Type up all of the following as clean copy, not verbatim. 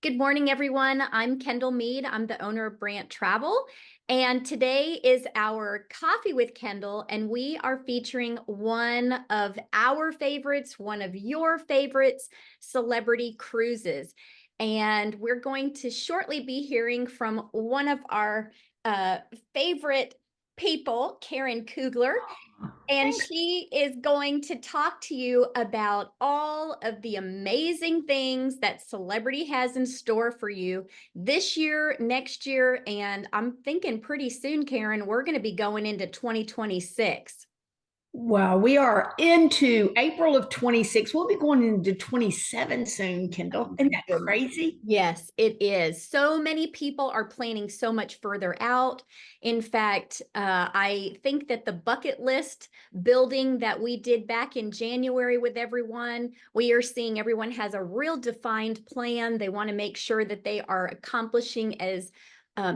Good morning, everyone. I'm Kendall Mead. I'm the owner of Brandt Travel. And today is our Coffee with Kendall, and we are featuring one of our favorites, one of your favorites, celebrity cruises. And we're going to shortly be hearing from one of our favorite people, Karen Kugler. And Thanks. she is going to talk to you about all of the amazing things that celebrity has in store for you this year, next year, and I'm thinking pretty soon, Karen, we're going to be going into 2026. Well, we are into April of 26. We'll be going into 27 soon, Oh Kendall. my Isn't that goodness. crazy? Yes, it is. So many people are planning so much further out. In fact, I think that the bucket list building that we did back in January with everyone, we are seeing everyone has a real defined plan. They want to make sure that they are accomplishing as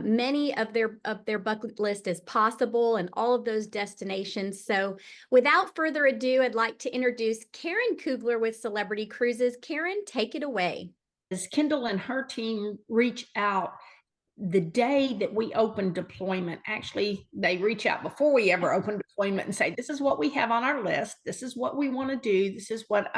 many of their bucket list as possible and all of those destinations. So without further ado, I'd like to introduce Karen Kugler with Celebrity Cruises. Karen, take it away. As Kendall and her team reach out the day that we open deployment, actually, they reach out before we ever open deployment and say, this is what we have on our list. This is what we want to do. This is what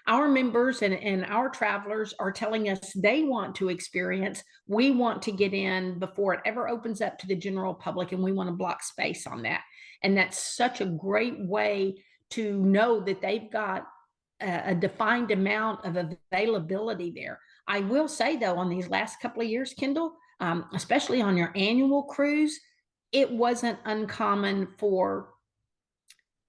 our members and our travelers are telling us they want to experience. We want to get in before it ever opens up to the general public, and we want to block space on that. And that's such a great way to know that they've got a defined amount of availability there. I will say, though, on these last couple of years, Kendall, especially on your annual cruise, it wasn't uncommon for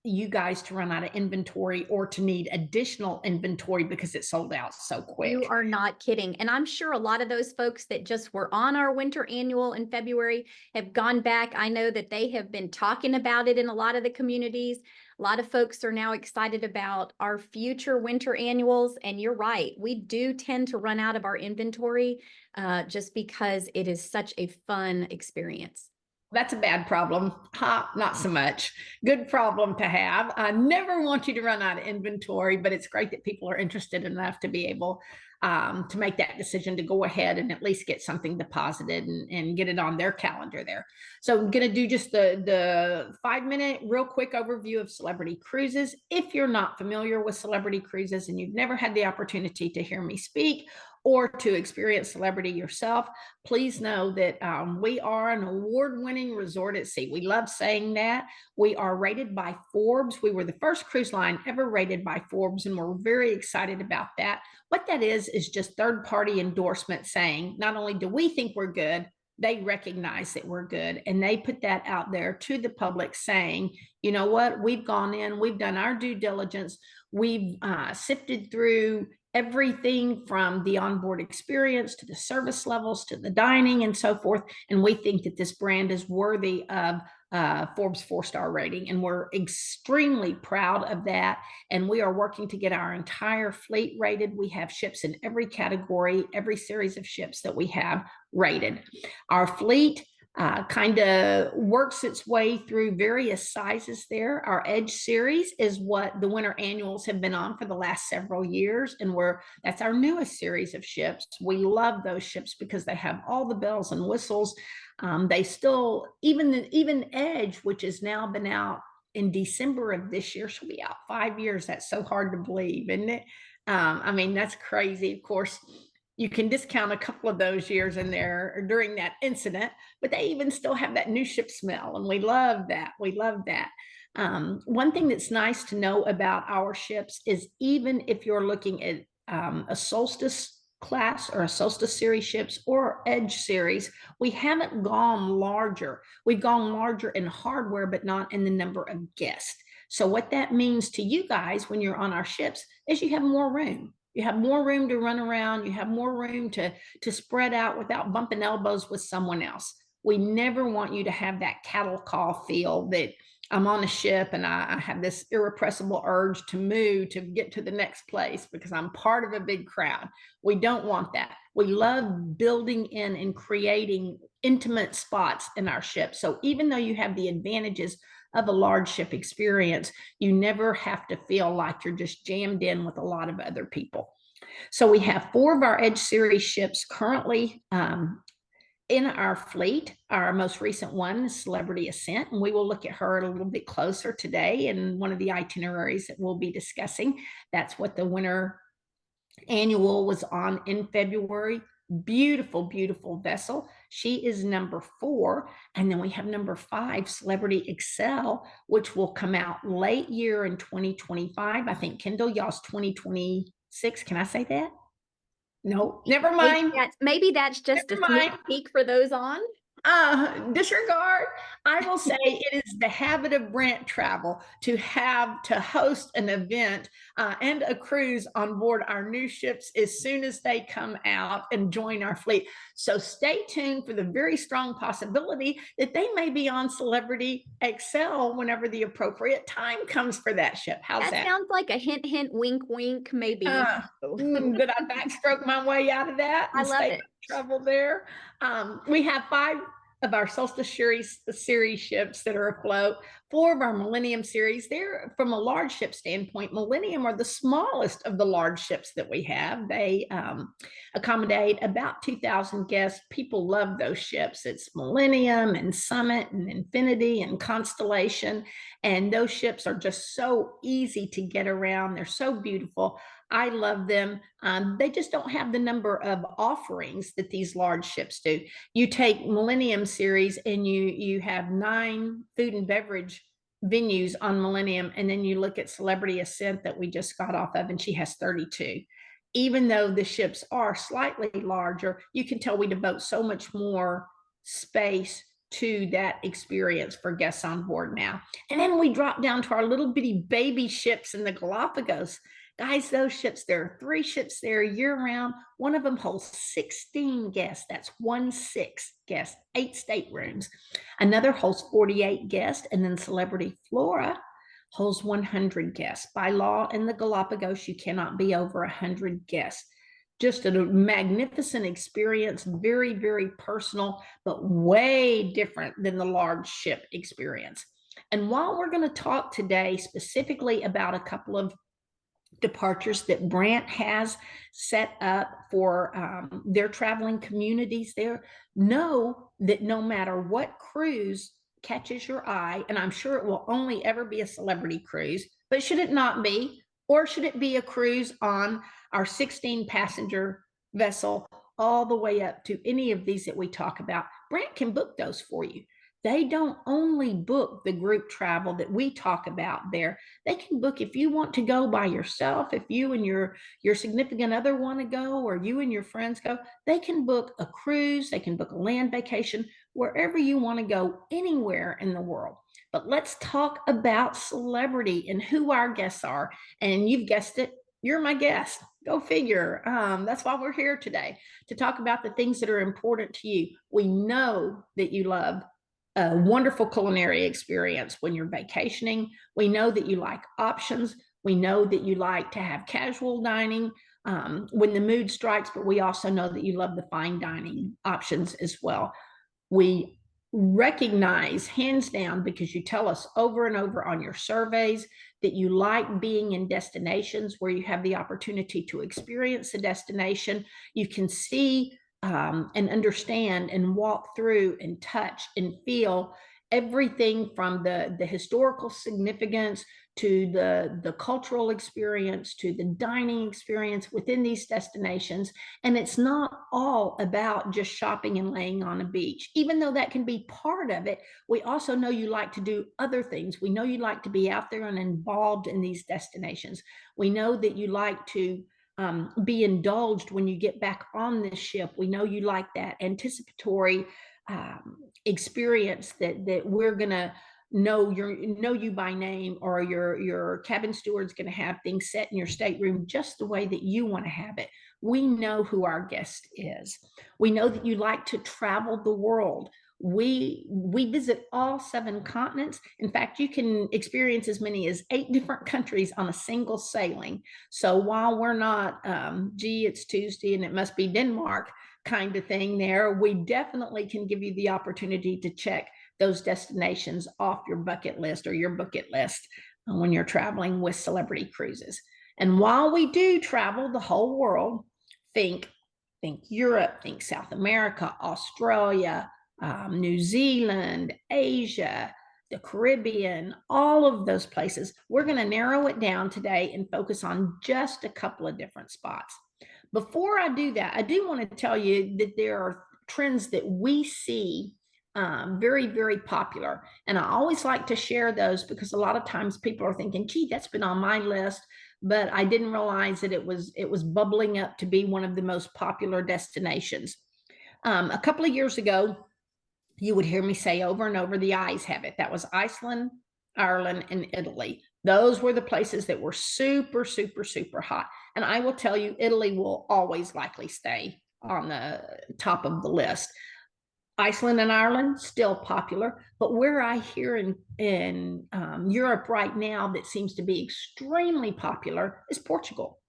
you guys to run out of inventory or to need additional inventory because it sold out so You quick. are not kidding. And I'm sure a lot of those folks that just were on our winter annual in February have gone back. I know that they have been talking about it in a lot of the communities. A lot of folks are now excited about our future winter annuals. And you're right, we do tend to run out of our inventory just because it is such a fun experience. That's a bad problem. Ha, not so much. Good problem to have. I never want you to run out of inventory, but it's great that people are interested enough to be able to make that decision to go ahead and at least get something deposited and get it on their calendar there. So I'm going to do just the 5 minute real quick overview of Celebrity Cruises. If you're not familiar with Celebrity Cruises and you've never had the opportunity to hear me speak or to experience celebrity yourself, please know that we are an award-winning resort at sea. We love saying that. We are rated by Forbes. We were the first cruise line ever rated by Forbes, and we're very excited about that. What that is just third-party endorsement saying not only do we think we're good, they recognize that we're good, and they put that out there to the public saying, you know what, we've gone in, we've done our due diligence, we've sifted through everything from the onboard experience to the service levels to the dining and so forth. And we think that this brand is worthy of Forbes 4-star rating. And we're extremely proud of that. And we are working to get our entire fleet rated. We have ships in every category, every series of ships that we have rated. Our fleet kind of works its way through various sizes there. Our Edge series is what the winter annuals have been on for the last several years, and that's our newest series of ships. We love those ships because they have all the bells and whistles. They still, even Edge, which has now been out in December of this year, she'll be out 5 years. That's so hard to believe, isn't it? I mean, that's crazy. Of course, you can discount a couple of those years in there during that incident, but they even still have that new ship smell. And we love that. We love that. One thing that's nice to know about our ships is even if you're looking at a Solstice class or a Solstice series ships or Edge series, we haven't gone larger. We've gone larger in hardware, but not in the number of guests. So what that means to you guys when you're on our ships is you have more room. You have more room to run around. You have more room to spread out without bumping elbows with someone else. We never want you to have that cattle call feel that I'm on a ship and I have this irrepressible urge to move to get to the next place because I'm part of a big crowd. We don't want that. We love building in and creating intimate spots in our ship. So even though you have the advantages of a large ship experience, you never have to feel like you're just jammed in with a lot of other people. So we have 4 of our Edge Series ships currently in our fleet. Our most recent one is Celebrity Ascent, and we will look at her a little bit closer today in one of the itineraries that we'll be discussing. That's what the winter annual was on in February. Beautiful, beautiful vessel. She is number 4. And then we have number 5, Celebrity Excel, which will come out late year in 2025. I think, Kendall, y'all's 2026. Can I say that? No, never mind. Maybe that's just a Never sneak mind. peek for those on. Disregard. I will say it is the habit of Brandt Travel to host an event and a cruise on board our new ships as soon as they come out and join our fleet. So stay tuned for the very strong possibility that they may be on Celebrity Excel whenever the appropriate time comes for that ship. How's that? Sounds like a hint, hint, wink, wink, maybe. Did I backstroke my way out of that? I love it. Trouble there. We have 5 of our Solstice series ships that are afloat. 4 of our Millennium series. They're, from a large ship standpoint, Millennium are the smallest of the large ships that we have. They accommodate about 2,000 guests. People love those ships. It's Millennium and Summit and Infinity and Constellation. And those ships are just so easy to get around. They're so beautiful. I love them. They just don't have the number of offerings that these large ships do. You take Millennium series and you have 9 food and beverage venues on Millennium, and then you look at Celebrity Ascent that we just got off of, and she has 32. Even though the ships are slightly larger, you can tell we devote so much more space to that experience for guests on board now. And then we drop down to our little bitty baby ships in the Galapagos. Guys, those ships, there are 3 ships there year round. One of them holds 16 guests. That's 16 guests, 8 staterooms. Another holds 48 guests. And then Celebrity Flora holds 100 guests. By law in the Galapagos, you cannot be over 100 guests. Just a magnificent experience, very, very personal, but way different than the large ship experience. And while we're going to talk today specifically about a couple of departures that Brandt has set up for their traveling communities there, know that no matter what cruise catches your eye, and I'm sure it will only ever be a Celebrity cruise, but should it not be, or should it be a cruise on our 16 passenger vessel all the way up to any of these that we talk about, Brandt can book those for you. They don't only book the group travel that we talk about there. They can book if you want to go by yourself, if you and your significant other want to go, or you and your friends go. They can book a cruise, they can book a land vacation, wherever you want to go, anywhere in the world. But let's talk about Celebrity and who our guests are. And you've guessed it, you're my guest. Go figure. That's why we're here today, to talk about the things that are important to you. We know that you love a wonderful culinary experience when you're vacationing. We know that you like options. We know that you like to have casual dining when the mood strikes, but we also know that you love the fine dining options as well. We recognize hands down, because you tell us over and over on your surveys, that you like being in destinations where you have the opportunity to experience the destination. You can see and understand and walk through and touch and feel everything from the historical significance to the cultural experience to the dining experience within these destinations. And it's not all about just shopping and laying on a beach, even though that can be part of it. We also know you like to do other things. We know you like to be out there and involved in these destinations. We know that you like to be indulged when you get back on this ship. We know you like that anticipatory experience that we're gonna know you by name, or your cabin steward's gonna have things set in your stateroom just the way that you want to have it. We know who our guest is. We know that you like to travel the world. We visit all 7 continents. In fact, you can experience as many as 8 different countries on a single sailing. So while we're not, gee, it's Tuesday and it must be Denmark kind of thing there, we definitely can give you the opportunity to check those destinations off your bucket list, or your bucket list when you're traveling with Celebrity Cruises. And while we do travel the whole world, think think Europe, think South America, Australia, New Zealand, Asia, the Caribbean, all of those places. We're going to narrow it down today and focus on just a couple of different spots. Before I do that, I do want to tell you that there are trends that we see very, very popular. And I always like to share those because a lot of times people are thinking, gee, that's been on my list, but I didn't realize that it was bubbling up to be one of the most popular destinations. A couple of years ago, you would hear me say over and over, the eyes have it. That was Iceland, Ireland, and Italy. Those were the places that were super, super, super hot. And I will tell you, Italy will always likely stay on the top of the list. Iceland and Ireland still popular, but where I hear in Europe right now that seems to be extremely popular is Portugal.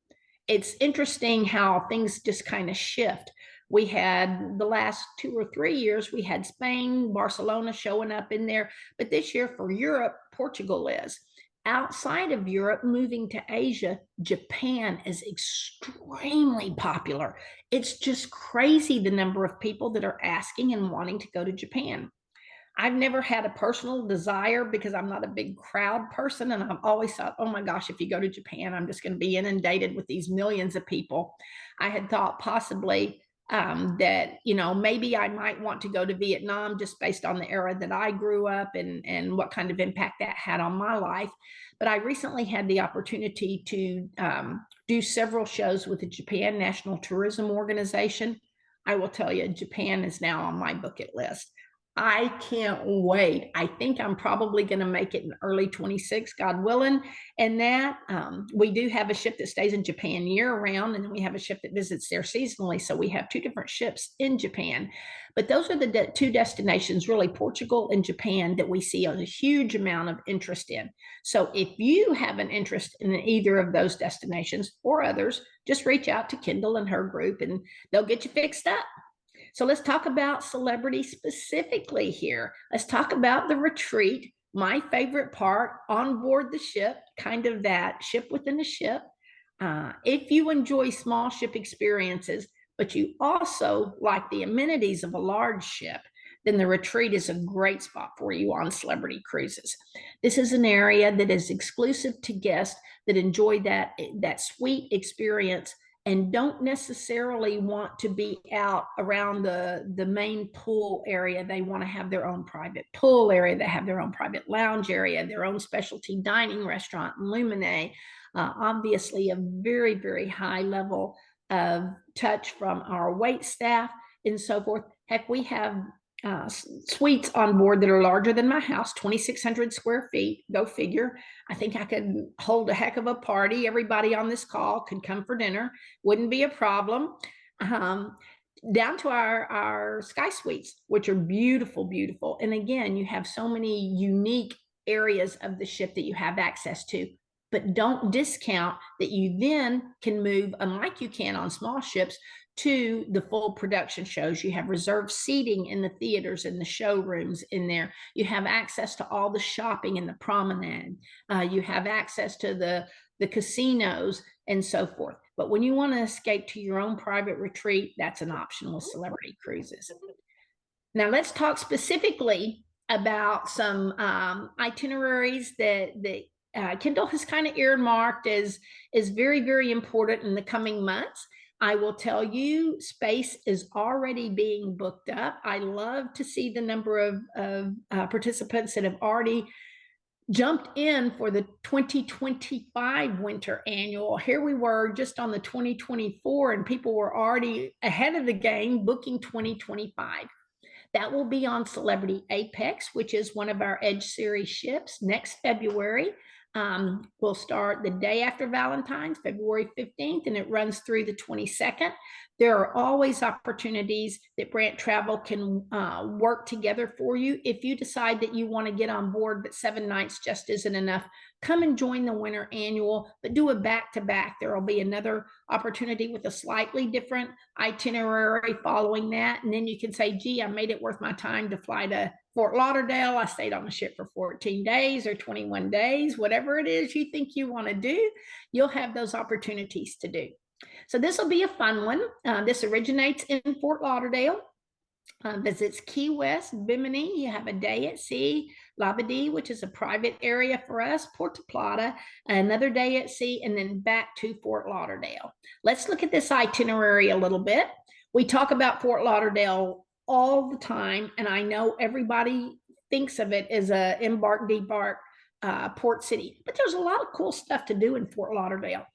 It's interesting how things just kind of shift. We had the last 2 or 3 years, we had Spain, Barcelona showing up in there, but this year for Europe, Portugal is. Outside of Europe, moving to Asia, Japan is extremely popular. It's just crazy the number of people that are asking and wanting to go to Japan. I've never had a personal desire because I'm not a big crowd person. And I've always thought, oh my gosh, if you go to Japan, I'm just going to be inundated with these millions of people. I had thought possibly that, maybe I might want to go to Vietnam just based on the era that I grew up and what kind of impact that had on my life. But I recently had the opportunity to do several shows with the Japan National Tourism Organization. I will tell you, Japan is now on my bucket list. I can't wait. I think I'm probably going to make it in early 26, God willing. And that we do have a ship that stays in Japan year round, and then we have a ship that visits there seasonally. So we have two different ships in Japan. But those are the two destinations, really, Portugal and Japan, that we see a huge amount of interest in. So if you have an interest in either of those destinations or others, just reach out to Kendall and her group, and they'll get you fixed up. So let's talk about celebrity specifically here. Let's talk about the retreat, my favorite part on board the ship, kind of that ship within a ship. If you enjoy small ship experiences, but you also like the amenities of a large ship, then the retreat is a great spot for you on Celebrity Cruises. This is an area that is exclusive to guests that enjoy that sweet experience and don't necessarily want to be out around the main pool area. They want to have their own private pool area. They have their own private lounge area, their own specialty dining restaurant, Lumine. Obviously, a very, very high level of touch from our wait staff and so forth. Heck, we have suites on board that are larger than my house, 2,600 square feet. Go figure. I think I could hold a heck of a party. Everybody on this call could come for dinner. Wouldn't be a problem. Down to our sky suites, which are beautiful, beautiful. And again, you have so many unique areas of the ship that you have access to. But don't discount that you then can move, unlike you can on small ships, to the full production shows. You have reserved seating in the theaters and the showrooms in there. You have access to all the shopping in the promenade. You have access to the casinos and so forth. But when you want to escape to your own private retreat, that's an option with Celebrity Cruises. Now let's talk specifically about some itineraries that Kendall has kind of earmarked as very, very important in the coming months. I will tell you, space is already being booked up. I love to see the number of participants that have already jumped in for the 2025 winter annual. Here we were just on the 2024, and people were already ahead of the game booking 2025. That will be on Celebrity Apex, which is one of our Edge Series ships, next February. We'll start the day after Valentine's, February 15th, and it runs through the 22nd. There are always opportunities that Brandt Travel can work together for you. If you decide that you want to get on board, but 7 nights just isn't enough, come and join the winter annual, but do a back-to-back. There will be another opportunity with a slightly different itinerary following that. And then you can say, gee, I made it worth my time to fly to Fort Lauderdale. I stayed on the ship for 14 days or 21 days, whatever it is you think you want to do, you'll have those opportunities to do. So this will be a fun one. This originates in Fort Lauderdale. Visits Key West, Bimini. You have a day at sea. Labadee, which is a private area for us. Puerto Plata, another day at sea, and then back to Fort Lauderdale. Let's look at this itinerary a little bit. We talk about Fort Lauderdale all the time, and I know everybody thinks of it as a embark, debark port city, but there's a lot of cool stuff to do in Fort Lauderdale.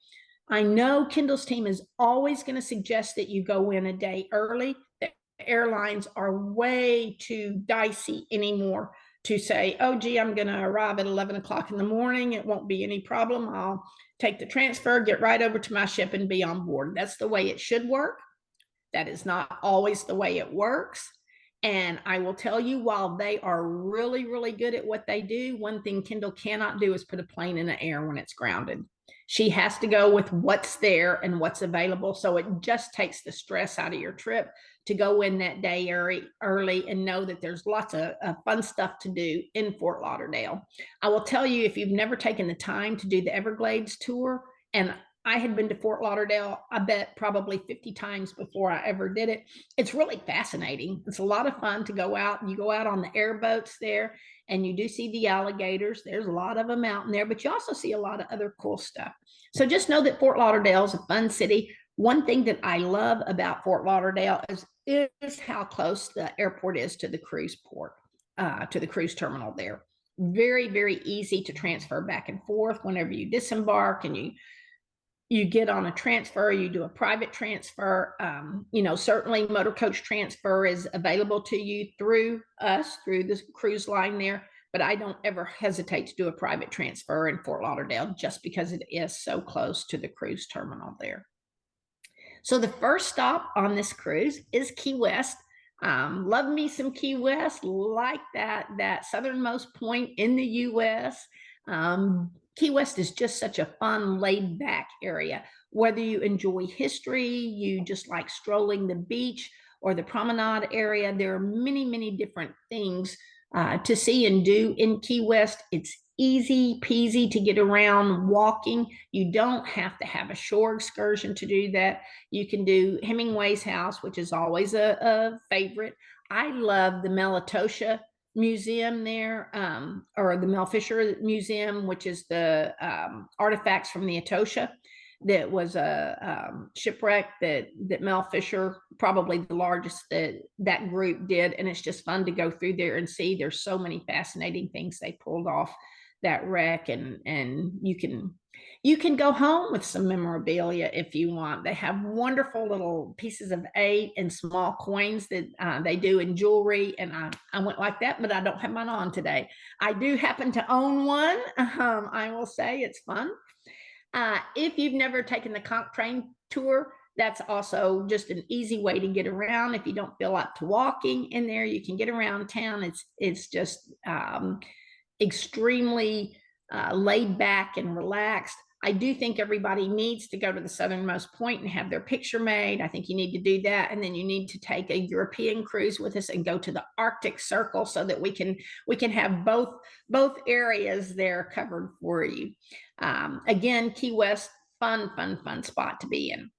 I know Kendall's team is always going to suggest that you go in a day early. The airlines are way too dicey anymore to say, oh, gee, I'm going to arrive at 11 o'clock in the morning. It won't be any problem. I'll take the transfer, get right over to my ship, and be on board. That's the way it should work. That is not always the way it works. And I will tell you, while they are really, really good at what they do, one thing Kendall cannot do is put a plane in the air when it's grounded. She has to go with what's there and what's available. So it just takes the stress out of your trip to go in that day early and know that there's lots of fun stuff to do in Fort Lauderdale. I will tell you, if you've never taken the time to do the Everglades tour, and I had been to Fort Lauderdale, I bet probably 50 times before I ever did it. It's really fascinating. It's a lot of fun to go out. You go out on the airboats there, and you do see the alligators. There's a lot of them out in there, but you also see a lot of other cool stuff. So just know that Fort Lauderdale is a fun city. One thing that I love about Fort Lauderdale is how close the airport is to the cruise port, to the cruise terminal there. Very, very easy to transfer back and forth whenever you disembark and you get on a transfer, you do a private transfer. Certainly motor coach transfer is available to you through us, through the cruise line there, but I don't ever hesitate to do a private transfer in Fort Lauderdale just because it is so close to the cruise terminal there. So the first stop on this cruise is Key West. Love me some Key West, like that southernmost point in the U.S. Key West is just such a fun, laid-back area. Whether you enjoy history, you just like strolling the beach or the promenade area, there are many, many different things to see and do in Key West. It's easy peasy to get around walking. You don't have to have a shore excursion to do that. You can do Hemingway's house, which is always a favorite. I love the Melatosha Museum there, or the Mel Fisher Museum, which is the artifacts from the Etosha. That was a shipwreck that Mel Fisher, probably the largest that group did, and it's just fun to go through there and see. There's so many fascinating things they pulled off that wreck, and you can go home with some memorabilia if you want. They have wonderful little pieces of 8 and small coins that they do in jewelry, and I went like that, but I don't have mine on today. I do happen to own one. I will say it's fun. If you've never taken the conch train tour, that's also just an easy way to get around. If you don't feel up to walking in there, you can get around town. It's just extremely laid back and relaxed. I do think everybody needs to go to the southernmost point and have their picture made. I think you need to do that, and then you need to take a European cruise with us and go to the Arctic Circle so that we can have both areas there covered for you. Again, Key West, fun spot to be in.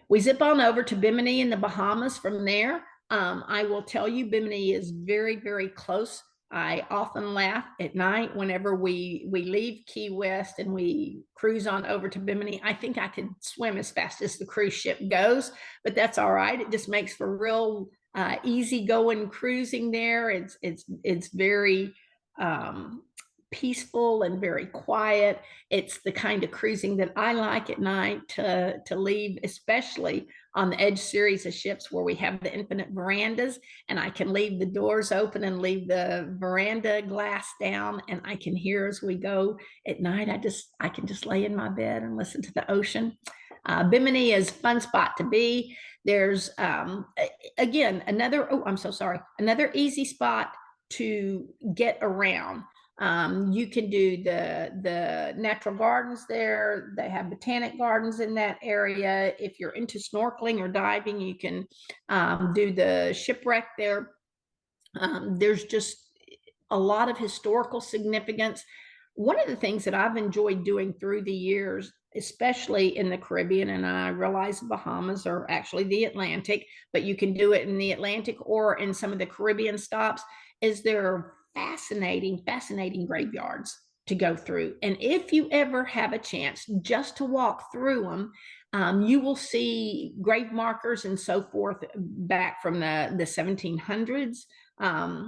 We zip on over to Bimini in the Bahamas from there. I will tell you, Bimini is very, very close. I often laugh at night whenever we leave Key West and we cruise on over to Bimini. I think I could swim as fast as the cruise ship goes, but that's all right. It just makes for real easy going cruising there. It's very peaceful and very quiet. It's the kind of cruising that I like at night to leave, especially on the Edge series of ships where we have the infinite verandas, and I can leave the doors open and leave the veranda glass down, and I can hear as we go at night. I can just lay in my bed and listen to the ocean. Bimini is a fun spot to be. There's again another. Oh, I'm so sorry. Another easy spot to get around. You can do the natural gardens there. They have botanic gardens in that area. If you're into snorkeling or diving, you can do the shipwreck there. There's just a lot of historical significance. One of the things that I've enjoyed doing through the years, especially in the Caribbean, and I realize the Bahamas are actually the Atlantic, but you can do it in the Atlantic or in some of the Caribbean stops, is there are fascinating, fascinating graveyards to go through. And if you ever have a chance just to walk through them, you will see grave markers and so forth back from the 1700s,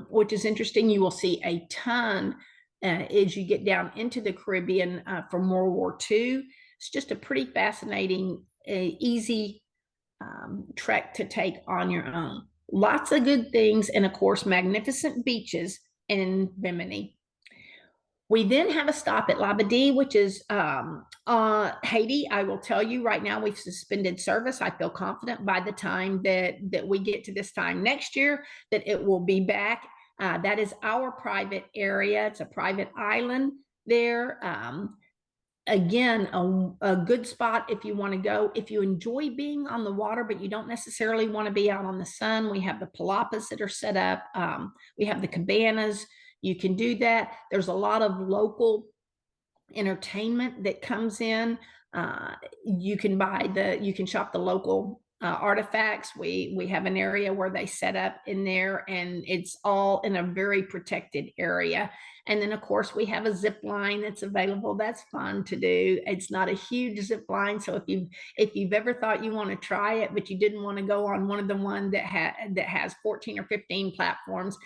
which is interesting. You will see a ton as you get down into the Caribbean from World War II. It's just a pretty fascinating, easy trek to take on your own. Lots of good things, and of course, magnificent beaches in Bimini. We then have a stop at Labadee, which is Haiti. I will tell you right now, we've suspended service. I feel confident by the time that we get to this time next year that it will be back. That is our private area. It's a private island there. Again, a good spot if you want to go. If you enjoy being on the water, but you don't necessarily want to be out on the sun, we have the palapas that are set up. We have the cabanas. You can do that. There's a lot of local entertainment that comes in. You can shop the local artifacts. We have an area where they set up in there, and it's all in a very protected area. And then of course we have a zip line that's available. That's fun to do. It's not a huge zip line, so if you've ever thought you want to try it but you didn't want to go on one of the ones that has 14 or 15 platforms,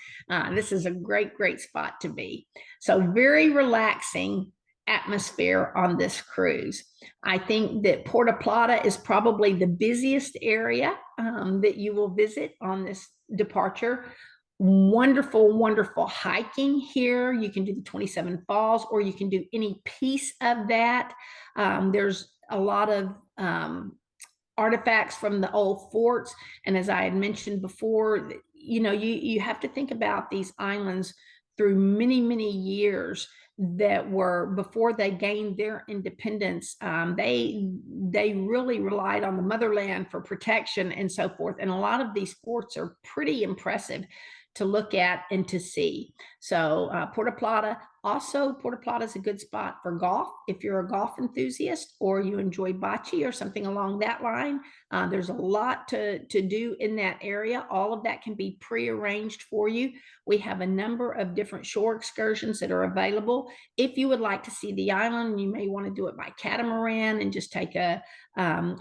this is a great spot to be. So very relaxing atmosphere on this cruise. I think that Puerto Plata is probably the busiest area that you will visit on this departure. Wonderful hiking here. You can do the 27 Falls, or you can do any piece of that. There's a lot of artifacts from the old forts. And as I had mentioned before, you have to think about these islands through many years that were before they gained their independence. They really relied on the motherland for protection and so forth. And a lot of these forts are pretty impressive to look at and to see. So Puerto Plata is a good spot for golf. If you're a golf enthusiast or you enjoy bocce or something along that line, there's a lot to do in that area. All of that can be pre-arranged for you. We have a number of different shore excursions that are available. If you would like to see the island, you may want to do it by catamaran and just take an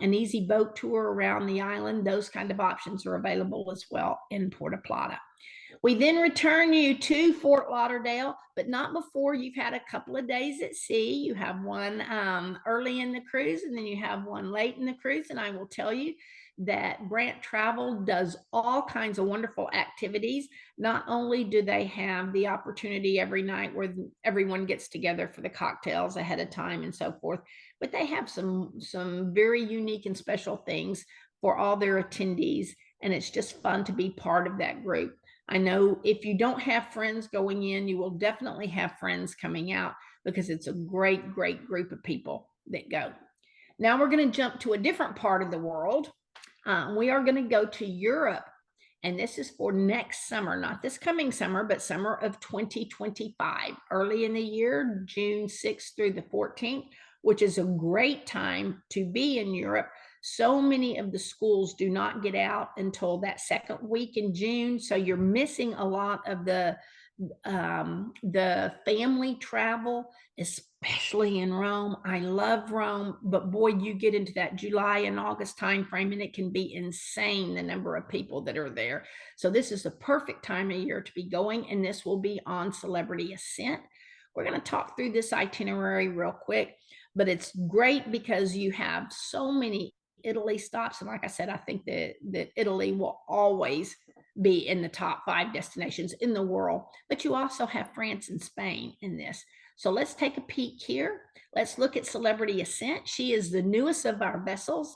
easy boat tour around the island. Those kind of options are available as well in Puerto Plata. We then return you to Fort Lauderdale, but not before you've had a couple of days at sea. You have one early in the cruise, and then you have one late in the cruise. And I will tell you that Brandt Travel does all kinds of wonderful activities. Not only do they have the opportunity every night where everyone gets together for the cocktails ahead of time and so forth, but they have some very unique and special things for all their attendees. And it's just fun to be part of that group. I know if you don't have friends going in, you will definitely have friends coming out, because it's a great group of people that go. Now we're going to jump to a different part of the world. We are going to go to Europe, and this is for next summer, not this coming summer, but summer of 2025, early in the year, June 6th through the 14th, which is a great time to be in Europe. So many of the schools do not get out until that second week in June. So you're missing a lot of the family travel, especially in Rome. I love Rome, but boy, you get into that July and August timeframe, and it can be insane the number of people that are there. So this is the perfect time of year to be going, and this will be on Celebrity Ascent. We're going to talk through this itinerary real quick, but it's great because you have so many Italy stops. And like I said, I think that Italy will always be in the top 5 destinations in the world, but you also have France and Spain in this. So let's take a peek here. Let's look at Celebrity Ascent. She is the newest of our vessels.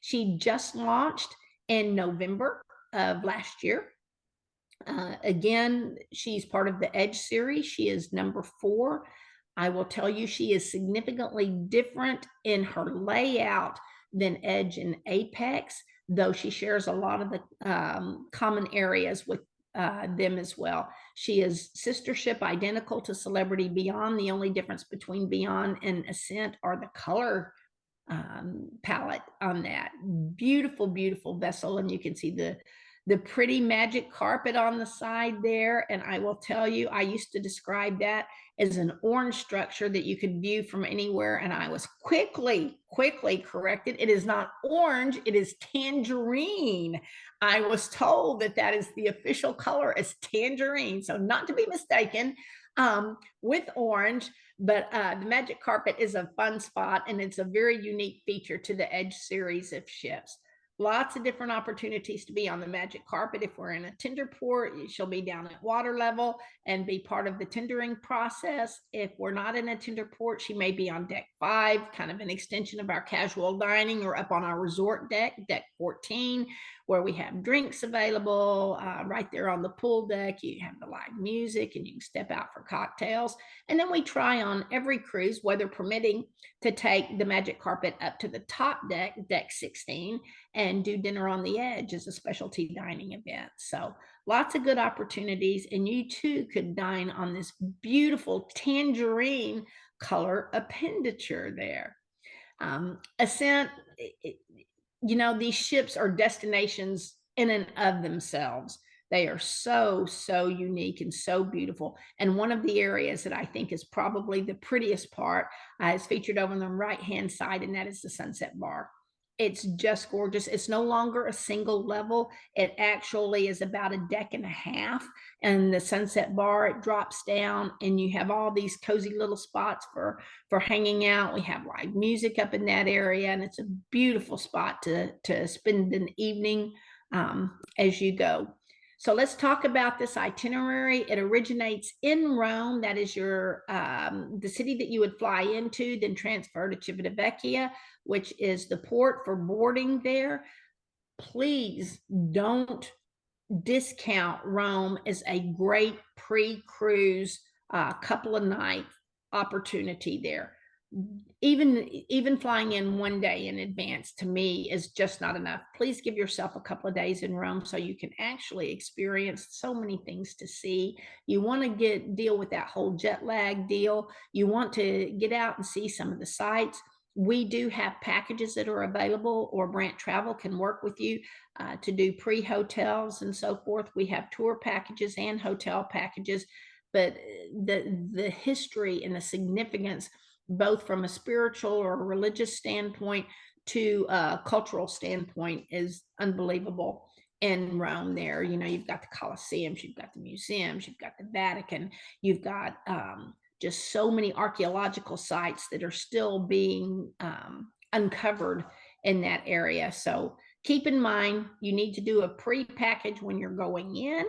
She just launched in November of last year. Again, she's part of the Edge series. She is number 4. I will tell you, she is significantly different in her layout than Edge and Apex, though she shares a lot of the common areas with them as well. She is sistership identical to Celebrity Beyond. The only difference between Beyond and Ascent are the color palette on that. Beautiful, beautiful vessel. And you can see the pretty magic carpet on the side there. And I will tell you, I used to describe that as an orange structure that you could view from anywhere. And I was quickly corrected. It is not orange, it is tangerine. I was told that that is the official color is tangerine. So not to be mistaken with orange, but the magic carpet is a fun spot, and it's a very unique feature to the Edge series of ships. Lots of different opportunities to be on the magic carpet. If we're in a tender port, she'll be down at water level and be part of the tendering process. If we're not in a tender port, she may be on deck 5, kind of an extension of our casual dining, or up on our resort deck, deck 14, where we have drinks available. Right there on the pool deck, you have the live music and you can step out for cocktails. And then we try on every cruise, weather permitting, to take the magic carpet up to the top deck, deck 16, and do dinner on the edge as a specialty dining event. So lots of good opportunities, and you too could dine on this beautiful tangerine color appenditure there. Ascent, you know, these ships are destinations in and of themselves. They are so, so unique and so beautiful. And one of the areas that I think is probably the prettiest part is featured over on the right-hand side, and that is the Sunset Bar. It's just gorgeous. It's no longer a single level. It actually is about a deck and a half. And the Sunset Bar, it drops down, and you have all these cozy little spots for hanging out. We have live music up in that area, and it's a beautiful spot to spend an evening as you go. So let's talk about this itinerary. It originates in Rome. That is your the city that you would fly into, then transfer to Civitavecchia, which is the port for boarding there. Please don't discount Rome as a great pre-cruise couple of night opportunity there. Even flying in one day in advance, to me, is just not enough. Please give yourself a couple of days in Rome so you can actually experience so many things to see. You want to deal with that whole jet lag deal. You want to get out and see some of the sights. We do have packages that are available, or Brandt Travel can work with you to do pre-hotels and so forth. We have tour packages and hotel packages, but the history and the significance, both from a spiritual or a religious standpoint to a cultural standpoint, is unbelievable in Rome there. You know, you've got the Colosseums, you've got the museums, you've got the Vatican, you've got just so many archaeological sites that are still being uncovered in that area. So keep in mind, you need to do a pre-package when you're going in.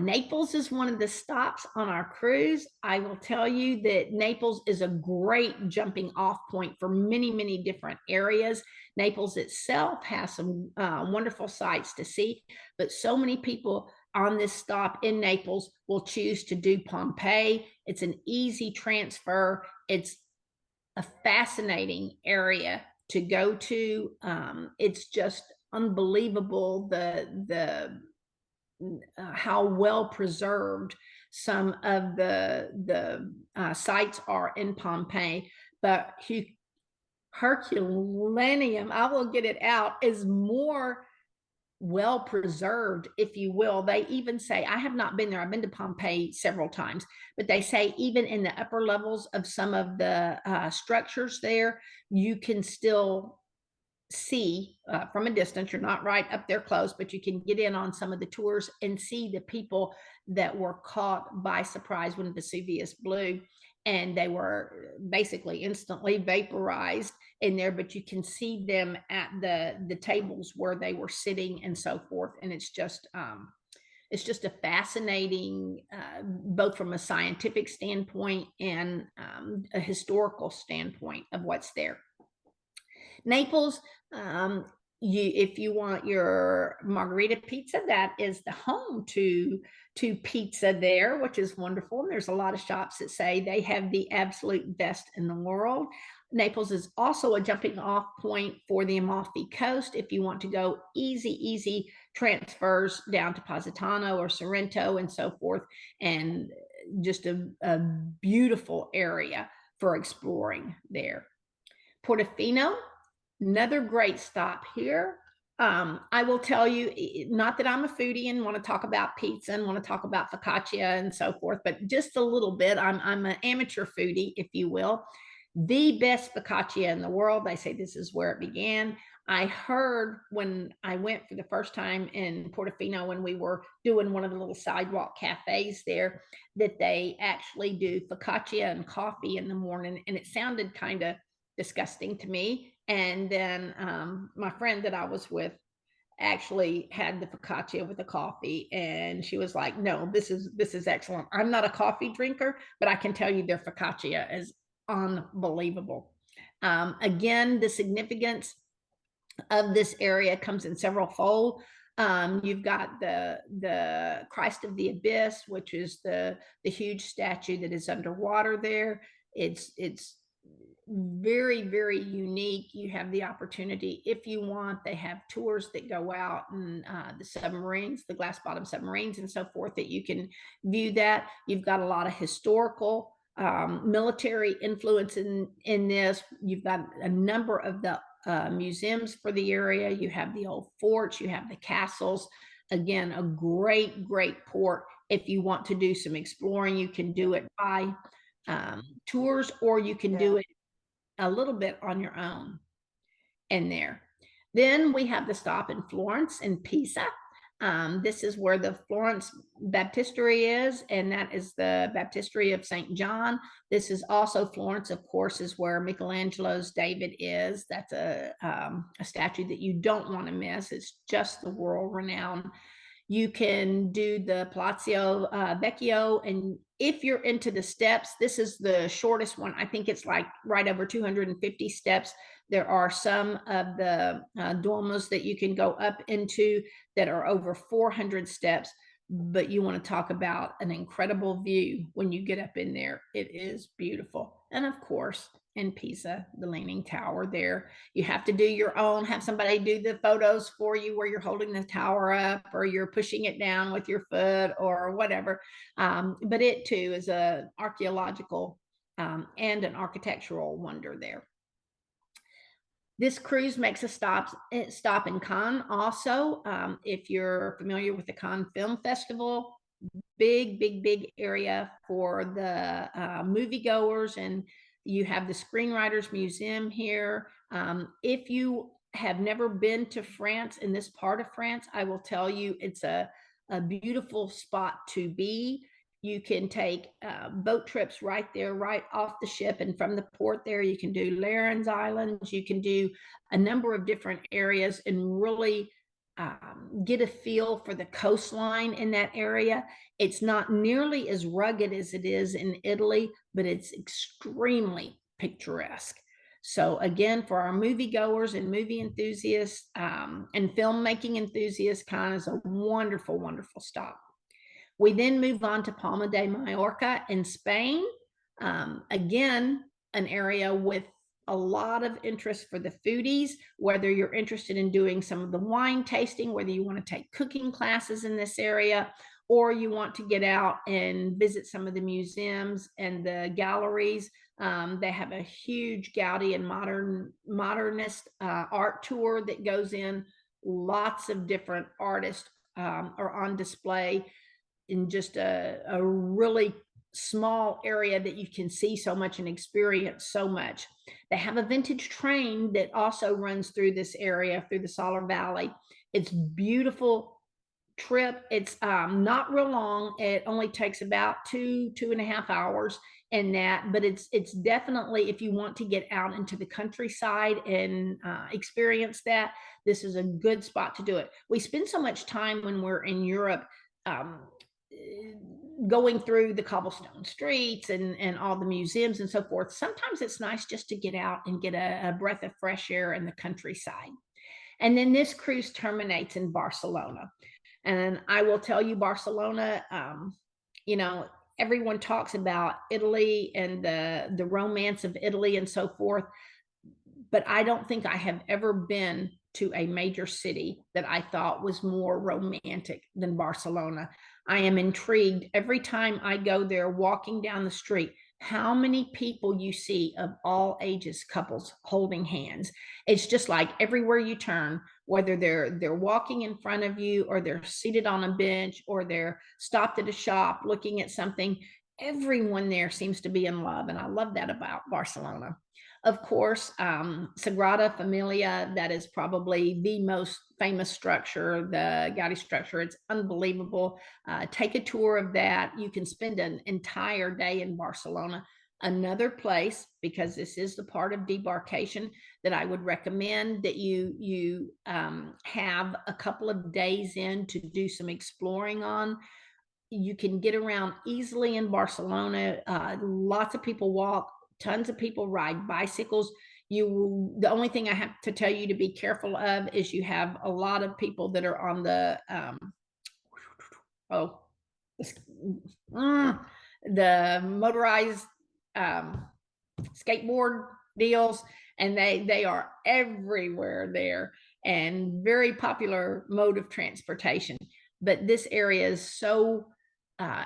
Naples is one of the stops on our cruise. I will tell you that Naples is a great jumping off point for many, many different areas. Naples itself has some wonderful sights to see, but so many people on this stop in Naples will choose to do Pompeii. It's an easy transfer. It's a fascinating area to go to. It's just unbelievable how well preserved some of the sites are in Pompeii, but Herculaneum, I will get it out, is more well preserved, if you will. They even say, I have not been there, I've been to Pompeii several times, but they say even in the upper levels of some of the structures there, you can still see from a distance. You're not right up there close, but you can get in on some of the tours and see the people that were caught by surprise when Vesuvius blew, and they were basically instantly vaporized in there, but you can see them at the tables where they were sitting and so forth. And it's just It's just a fascinating, both from a scientific standpoint and a historical standpoint of what's there. Naples, if you want your margarita pizza, that is the home to pizza there, which is wonderful. And there's a lot of shops that say they have the absolute best in the world. Naples is also a jumping off point for the Amalfi Coast if you want to go easy transfers down to Positano or Sorrento and so forth, and just a beautiful area for exploring there. Portofino, another great stop here. I will tell you, not that I'm a foodie and want to talk about pizza and want to talk about focaccia and so forth, but just a little bit. I'm an amateur foodie, if you will. The best focaccia in the world. They say this is where it began. I heard when I went for the first time in Portofino when we were doing one of the little sidewalk cafes there, that they actually do focaccia and coffee in the morning, and it sounded kind of disgusting to me. And then my friend that I was with actually had the focaccia with the coffee, and she was like, "No, this is excellent." I'm not a coffee drinker, but I can tell you their focaccia is unbelievable. Again, the significance of this area comes in several fold. You've got the Christ of the Abyss, which is the huge statue that is underwater there. It's very unique. You have the opportunity, if you want, they have tours that go out, and the submarines, the glass bottom submarines and so forth, that you can view that. You've got a lot of historical military influence in this. You've got a number of the museums for the area. You have the old forts, you have the castles. Again, a great port. If you want to do some exploring, you can do it by tours, or you can do it a little bit on your own in there. Then we have the stop in Florence and Pisa. This is where the Florence Baptistery is, and that is the Baptistery of St. John. This is also Florence, of course, is where Michelangelo's David is. That's a statue that you don't want to miss. It's just the world renowned. You can do the Palazzo Vecchio, and if you're into the steps, this is the shortest one. I think it's like right over 250 steps. There are some of the Duomos that you can go up into that are over 400 steps, but you want to talk about an incredible view when you get up in there. It is beautiful. And of course, in Pisa, the Leaning Tower there. You have to do your own, have somebody do the photos for you where you're holding the tower up or you're pushing it down with your foot or whatever. But it too is an archaeological and an architectural wonder there. This cruise makes a stop in Cannes also. If you're familiar with the Cannes Film Festival, big area for the moviegoers, and you have the Screenwriters Museum here. If you have never been to France, in this part of France, I will tell you it's a beautiful spot to be. You can take boat trips right there, right off the ship, and from the port there, you can do Larens Islands. You can do a number of different areas and really get a feel for the coastline in that area. It's not nearly as rugged as it is in Italy, but it's extremely picturesque. So again, for our moviegoers and movie enthusiasts and filmmaking enthusiasts, Cannes is a wonderful stop. We then move on to Palma de Mallorca in Spain. Again, an area with a lot of interest for the foodies, whether you're interested in doing some of the wine tasting, whether you want to take cooking classes in this area, or you want to get out and visit some of the museums and the galleries. They have a huge Gaudi and modernist art tour that goes in. Lots of different artists are on display in just a really small area that you can see so much and experience so much. They have a vintage train that also runs through this area, through the Solar Valley. It's beautiful trip. It's not real long. It only takes about 2.5 hours in that, but it's definitely, if you want to get out into the countryside and experience that, this is a good spot to do it. We spend so much time when we're in Europe going through the cobblestone streets and all the museums and so forth, sometimes it's nice just to get out and get a breath of fresh air in the countryside. And then this cruise terminates in Barcelona. And I will tell you, Barcelona, you know, everyone talks about Italy and the romance of Italy and so forth, but I don't think I have ever been to a major city that I thought was more romantic than Barcelona. I am intrigued every time I go there walking down the street how many people you see of all ages, couples holding hands. It's just like everywhere you turn, whether they're walking in front of you or they're seated on a bench or they're stopped at a shop looking at something, everyone there seems to be in love, and I love that about Barcelona. Of course, Sagrada Familia, that is probably the most famous structure, the Gaudi structure. It's unbelievable. Take a tour of that. You can spend an entire day in Barcelona. Another place, because this is the part of debarkation, that I would recommend that you have a couple of days in to do some exploring on. You can get around easily in Barcelona. Lots of people walk, tons of people ride bicycles. The only thing I have to tell you to be careful of is you have a lot of people that are on oh, the motorized um, skateboard deals, and they are everywhere there and very popular mode of transportation. But this area is so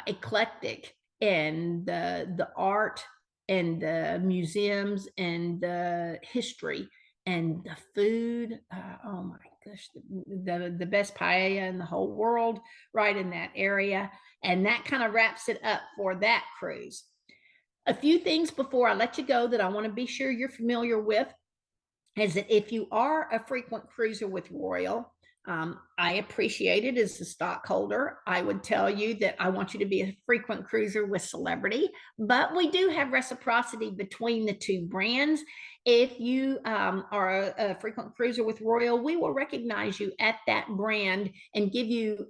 eclectic, and the art and the museums and the history and the food. Oh my gosh, the best paella in the whole world, right in that area. And that kind of wraps it up for that cruise. A few things before I let you go that I want to be sure you're familiar with is that if you are a frequent cruiser with Royal, I appreciate it as a stockholder. I would tell you that I want you to be a frequent cruiser with Celebrity, but we do have reciprocity between the two brands. If you are a frequent cruiser with Royal, we will recognize you at that brand and give you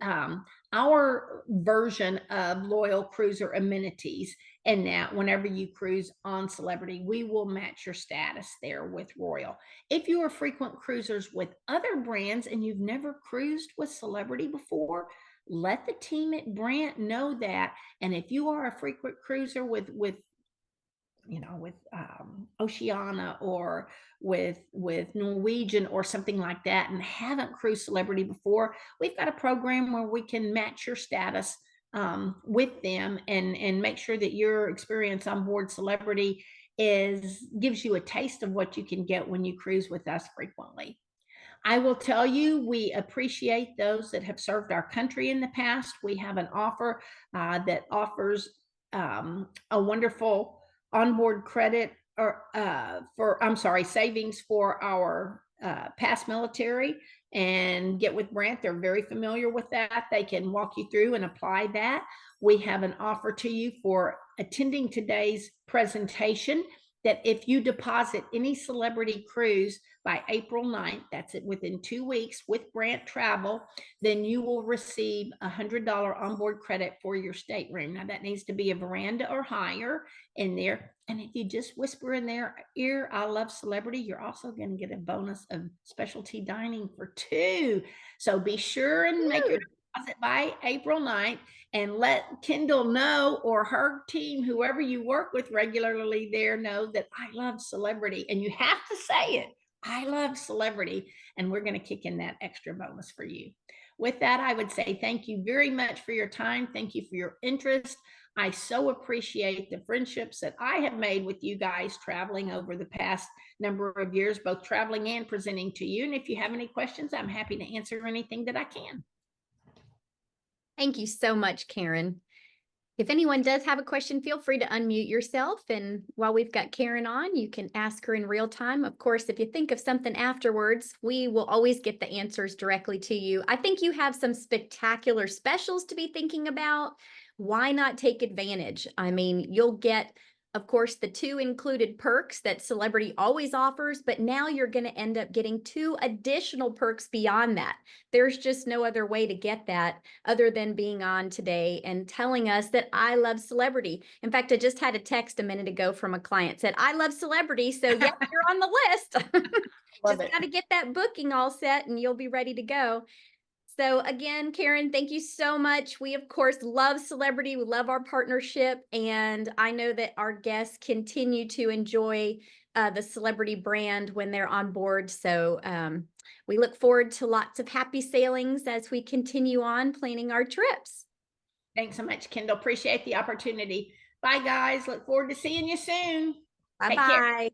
our version of loyal cruiser amenities. And that whenever you cruise on Celebrity, we will match your status there with Royal. If you are frequent cruisers with other brands and you've never cruised with Celebrity before, let the team at Brandt know that. And if you are a frequent cruiser with Oceana or with Norwegian or something like that and haven't cruised Celebrity before, we've got a program where we can match your status with them and make sure that your experience on board Celebrity gives you a taste of what you can get when you cruise with us frequently. I will tell you, we appreciate those that have served our country in the past. We have an offer that offers a wonderful onboard credit or savings for our past military, and get with Brandt. They're very familiar with that. They can walk you through and apply that. We have an offer to you for attending today's presentation that if you deposit any Celebrity cruise by April 9th, that's it within 2 weeks with Brandt Travel, then you will receive $100 onboard credit for your stateroom. Now that needs to be a veranda or higher in there. And if you just whisper in their ear, I love Celebrity, you're also going to get a bonus of specialty dining for 2. So be sure and make your deposit by April 9th and let Kendall know, or her team, whoever you work with regularly there, know that I love Celebrity. And you have to say it. I love Celebrity, and we're going to kick in that extra bonus for you. With that, I would say thank you very much for your time. Thank you for your interest. I so appreciate the friendships that I have made with you guys traveling over the past number of years, both traveling and presenting to you. And if you have any questions, I'm happy to answer anything that I can. Thank you so much, Karen. If anyone does have a question, feel free to unmute yourself. And while we've got Karen on, you can ask her in real time. Of course, if you think of something afterwards, we will always get the answers directly to you. I think you have some spectacular specials to be thinking about. Why not take advantage? I mean, you'll get Of course, the two included perks that Celebrity always offers, but now you're going to end up getting two additional perks beyond that. There's just no other way to get that other than being on today and telling us that I love Celebrity. In fact, I just had a text a minute ago from a client said, I love Celebrity. So, yep, you're on the list. Love Just it. got to get that booking all set and you'll be ready to go. So again, Karen, thank you so much. We of course love Celebrity. We love our partnership, and I know that our guests continue to enjoy the Celebrity brand when they're on board. So we look forward to lots of happy sailings as we continue on planning our trips. Thanks so much, Kendall. Appreciate the opportunity. Bye, guys. Look forward to seeing you soon. Bye Take care. bye.